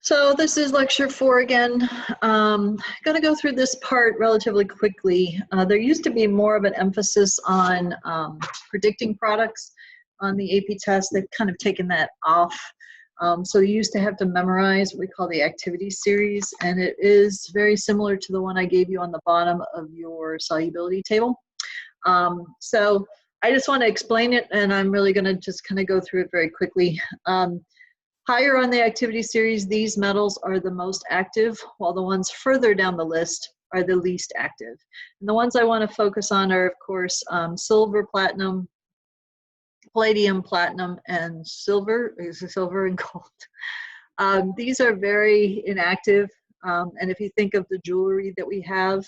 So this is lecture 4 again. Going to go through this part relatively quickly. There used to be more of an emphasis on predicting products on the AP test. They've kind of taken that off. So you used to have to memorize what we call the activity series, and it is very similar to the one I gave you on the bottom of your solubility table. So I just want to explain it, and I'm really going to just kind of go through it very quickly. Higher on the activity series, these metals are the most active, while the ones further down the list are the least active. And the ones I want to focus on are, of course, silver, platinum, palladium, platinum, and silver. Silver and gold. These are very inactive. And if you think of the jewelry that we have,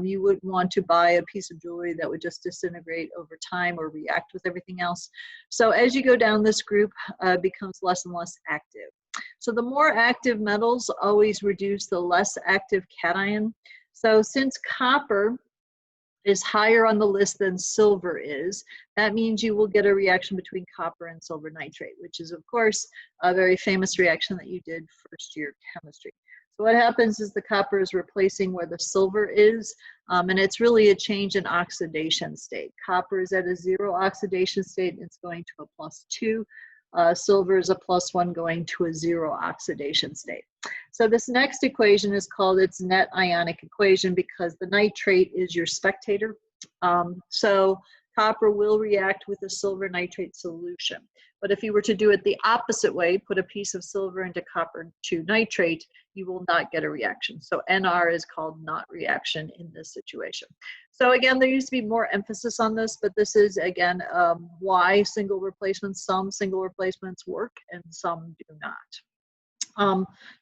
you wouldn't want to buy a piece of jewelry that would just disintegrate over time or react with everything else. So as you go down this group, it becomes less and less active. So the more active metals always reduce the less active cation. So since copper is higher on the list than silver is, that means you will get a reaction between copper and silver nitrate, which is, of course, a very famous reaction that you did first year chemistry. So what happens is the copper is replacing where the silver is, and it's really a change in oxidation state. Copper is at a 0 oxidation state, and it's going to a +2. Silver is a +1 going to a 0 oxidation state. So this next equation is called its net ionic equation because the nitrate is your spectator. So copper will react with a silver nitrate solution. But if you were to do it the opposite way, put a piece of silver into copper to nitrate, you will not get a reaction. So NR is called not reaction in this situation. So again, there used to be more emphasis on this, but this is, again, why single replacements, some single replacements work and some do not.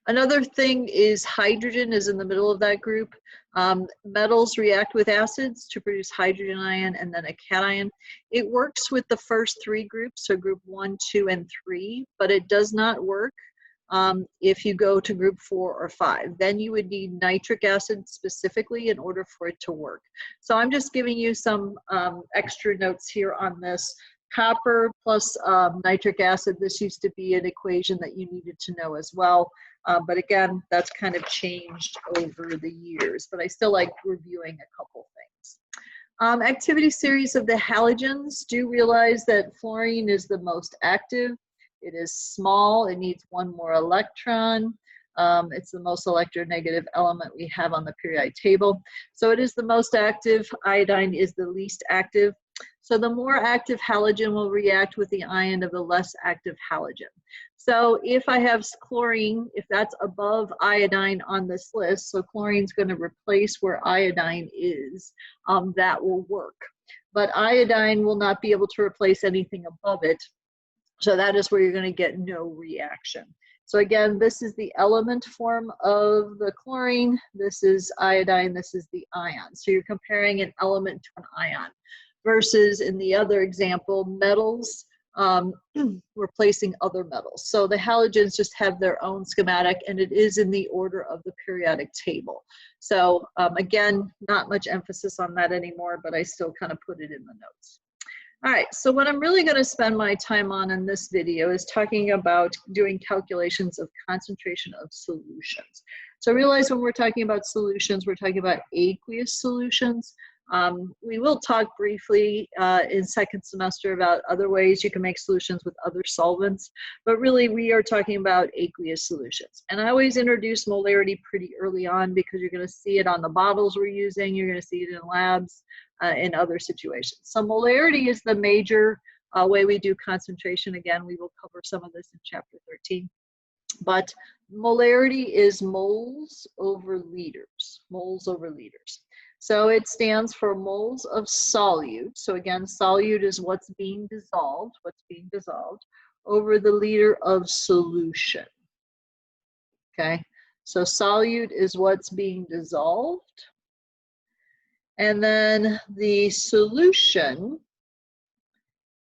Another thing is hydrogen is in the middle of that group. Metals react with acids to produce hydrogen ion and then a cation. It works with the first 3 groups, so group 1, 2, and 3, but it does not work if you go to group 4 or 5. Then you would need nitric acid specifically in order for it to work. So I'm just giving you some extra notes here on this. Copper plus nitric acid, this used to be an equation that you needed to know as well. But again, that's kind of changed over the years, but I still like reviewing a couple things. Activity series of the halogens, do realize that fluorine is the most active. It is small, it needs 1 more electron. It's the most electronegative element we have on the periodic table. So it is the most active, iodine is the least active. So the more active halogen will react with the ion of the less active halogen. So if I have chlorine, if that's above iodine on this list, so chlorine's going to replace where iodine is, that will work. But iodine will not be able to replace anything above it. So that is where you're going to get no reaction. So again, this is the element form of the chlorine. This is iodine. This is the ion. So you're comparing an element to an ion. Versus in the other example, metals replacing other metals. So the halogens just have their own schematic, and it is in the order of the periodic table. So again, not much emphasis on that anymore, but I still kind of put it in the notes. All right, so what I'm really going to spend my time on in this video is talking about doing calculations of concentration of solutions. So realize when we're talking about solutions, we're talking about aqueous solutions. We will talk briefly in second semester about other ways you can make solutions with other solvents, but really we are talking about aqueous solutions. And I always introduce molarity pretty early on because you're going to see it on the bottles we're using, you're going to see it in labs, in other situations. So molarity is the major way we do concentration. Again, we will cover some of this in chapter 13. But molarity is moles over liters, moles over liters. So it stands for moles of solute. So again, solute is what's being dissolved, over the liter of solution. Okay, so solute is what's being dissolved. And then the solution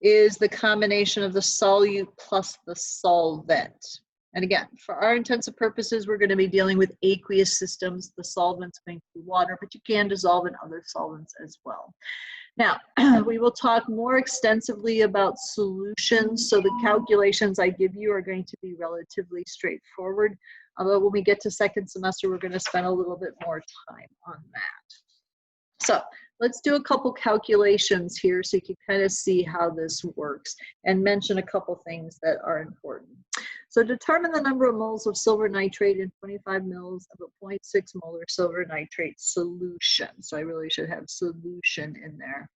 is the combination of the solute plus the solvent. And again, for our intents and purposes, we're going to be dealing with aqueous systems. The solvent's going to be water, but you can dissolve in other solvents as well. Now, we will talk more extensively about solutions. So the calculations I give you are going to be relatively straightforward. Although when we get to second semester, we're going to spend a little bit more time on that. So let's do a couple calculations here so you can kind of see how this works and mention a couple things that are important. So determine the number of moles of silver nitrate in 25 mils of a 0.6 molar silver nitrate solution. So I really should have solution in there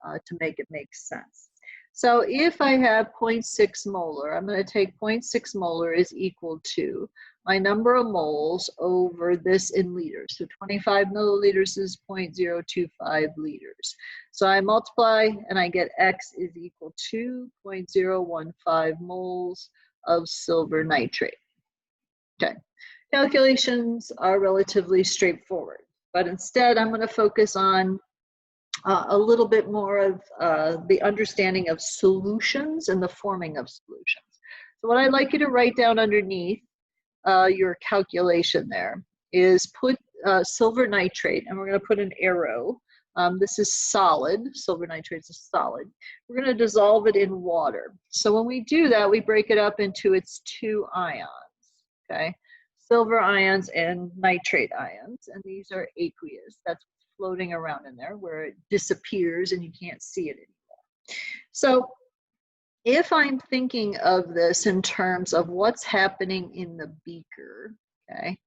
to make it make sense. So if I have 0.6 molar, I'm going to take 0.6 molar is equal to my number of moles over this in liters. So 25 milliliters is 0.025 liters. So I multiply and I get X is equal to 0.015 moles of silver nitrate. Okay, calculations are relatively straightforward, but instead I'm going to focus on a little bit more of the understanding of solutions and the forming of solutions. So what I'd like you to write down underneath your calculation there is put silver nitrate, and we're going to put an arrow. This is solid. Silver nitrate is solid. We're going to dissolve it in water. So when we do that, we break it up into its two ions, okay? Silver ions and nitrate ions, and these are aqueous. That's floating around in there where it disappears and you can't see it anymore. So if I'm thinking of this in terms of what's happening in the beaker, okay,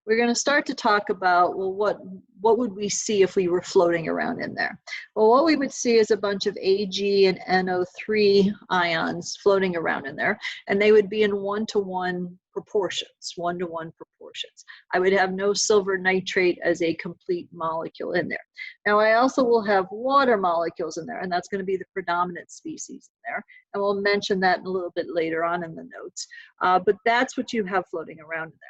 we're going to start to talk about, well, what would we see if we were floating around in there? Well, what we would see is a bunch of Ag and NO3 ions floating around in there, and they would be in one-to-one proportions, one-to-one proportions. I would have no silver nitrate as a complete molecule in there. Now, I also will have water molecules in there, and that's going to be the predominant species in there, and we'll mention that a little bit later on in the notes. But that's what you have floating around in there.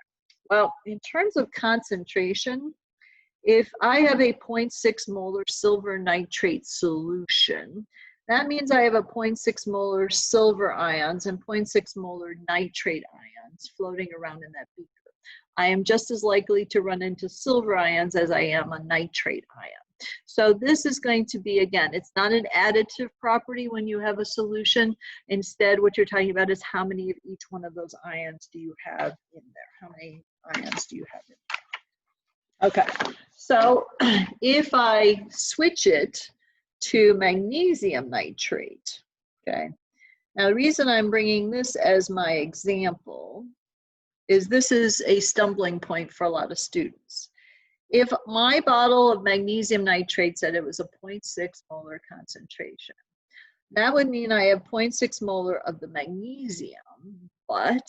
Well, in terms of concentration, if I have a 0.6 molar silver nitrate solution, that means I have a 0.6 molar silver ions and 0.6 molar nitrate ions floating around in that beaker. I am just as likely to run into silver ions as I am a nitrate ion. So this is going to be, again, it's not an additive property when you have a solution. Instead, what you're talking about is how many of each one of those ions do you have in there? How many ions do you have in there? Okay, so if I switch it to magnesium nitrate, okay, now the reason I'm bringing this as my example is this is a stumbling point for a lot of students. If my bottle of magnesium nitrate said it was a 0.6 molar concentration, that would mean I have 0.6 molar of the magnesium, but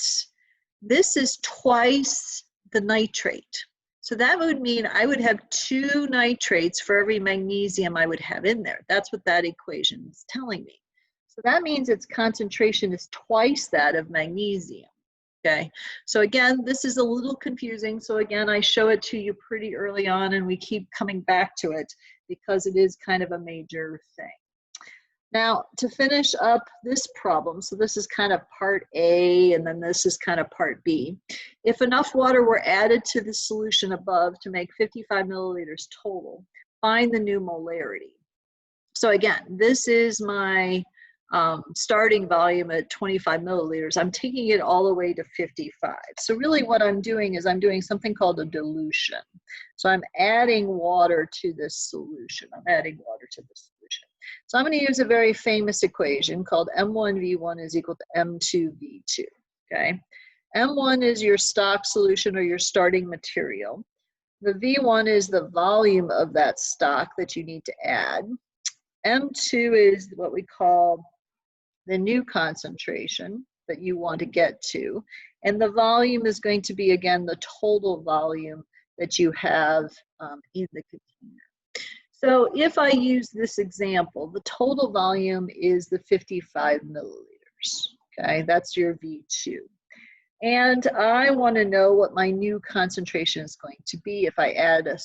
this is twice the nitrate. So that would mean I would have 2 nitrates for every magnesium I would have in there. That's what that equation is telling me. So that means its concentration is twice that of magnesium. Okay, so again, this is a little confusing. So again, I show it to you pretty early on and we keep coming back to it because it is kind of a major thing. Now, to finish up this problem, so this is kind of part A and then this is kind of part B. If enough water were added to the solution above to make 55 milliliters total, find the new molarity. So again, this is my starting volume at 25 milliliters. I'm taking it all the way to 55. So really what I'm doing is I'm doing something called a dilution. So I'm adding water to this solution. I'm adding water to this solution. So I'm going to use a very famous equation called M1V1 is equal to M2V2. Okay, M1 is your stock solution or your starting material. The V1 is the volume of that stock that you need to add. M2 is what we call the new concentration that you want to get to. And the volume is going to be, again, the total volume that you have in the container. So if I use this example, the total volume is the 55 milliliters. Okay, that's your V2. And I want to know what my new concentration is going to be if I add a,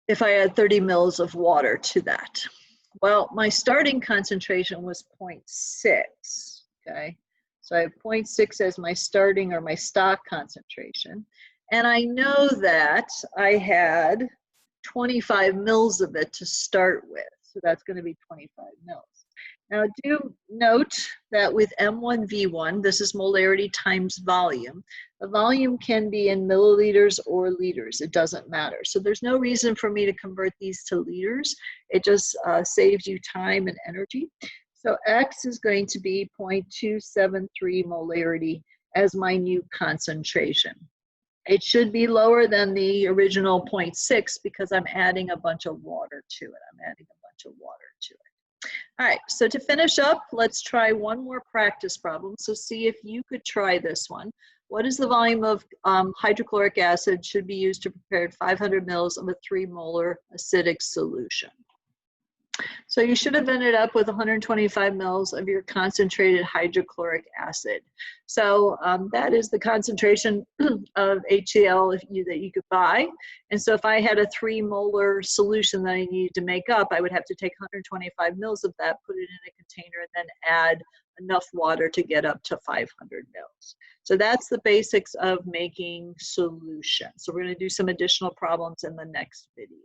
if I add 30 mils of water to that. Well, my starting concentration was 0.6, okay? So I have 0.6 as my starting or my stock concentration. And I know that I had 25 mils of it to start with. So that's going to be 25 mils. Now do note that with M1V1, this is molarity times volume. The volume can be in milliliters or liters. It doesn't matter. So there's no reason for me to convert these to liters. It just saves you time and energy. So X is going to be 0.273 molarity as my new concentration. It should be lower than the original 0.6 because I'm adding a bunch of water to it. All right, so to finish up, let's try one more practice problem. So see if you could try this one. What is the volume of hydrochloric acid should be used to prepare 500 mils of a 3 molar acidic solution? So you should have ended up with 125 mils of your concentrated hydrochloric acid. So that is the concentration of HCl that you could buy. And so if I had a 3 molar solution that I needed to make up, I would have to take 125 mils of that, put it in a container, and then add enough water to get up to 500 mils. So that's the basics of making solution. So we're going to do some additional problems in the next video.